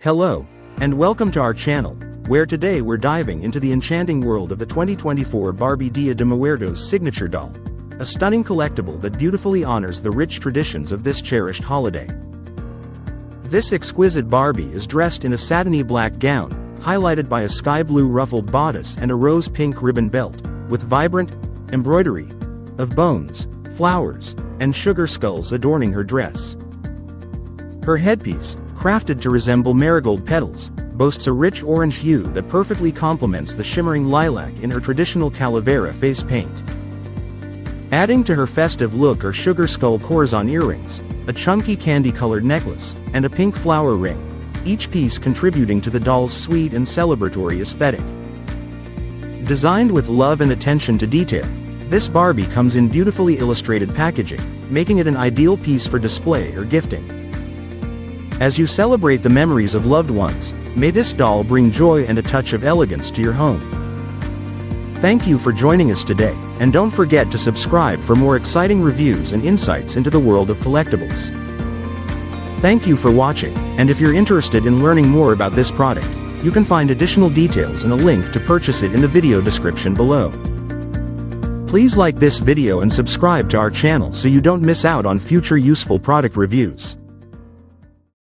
Hello, and welcome to our channel, where today we're diving into the enchanting world of the 2024 Barbie Día De Muertos Signature Doll, a stunning collectible that beautifully honors the rich traditions of this cherished holiday. This exquisite Barbie is dressed in a satiny black gown, highlighted by a sky blue ruffled bodice and a rose-pink ribbon belt, with vibrant embroidery of bones, flowers, and sugar skulls adorning her dress. Her headpiece, crafted to resemble marigold petals, boasts a rich orange hue that perfectly complements the shimmering lilac in her traditional calavera face paint. Adding to her festive look are sugar skull corazon earrings, a chunky candy-colored necklace, and a pink flower ring, each piece contributing to the doll's sweet and celebratory aesthetic. Designed with love and attention to detail, this Barbie comes in beautifully illustrated packaging, making it an ideal piece for display or gifting. As you celebrate the memories of loved ones, may this doll bring joy and a touch of elegance to your home. Thank you for joining us today, and don't forget to subscribe for more exciting reviews and insights into the world of collectibles. Thank you for watching, and if you're interested in learning more about this product, you can find additional details and a link to purchase it in the video description below. Please like this video and subscribe to our channel so you don't miss out on future useful product reviews.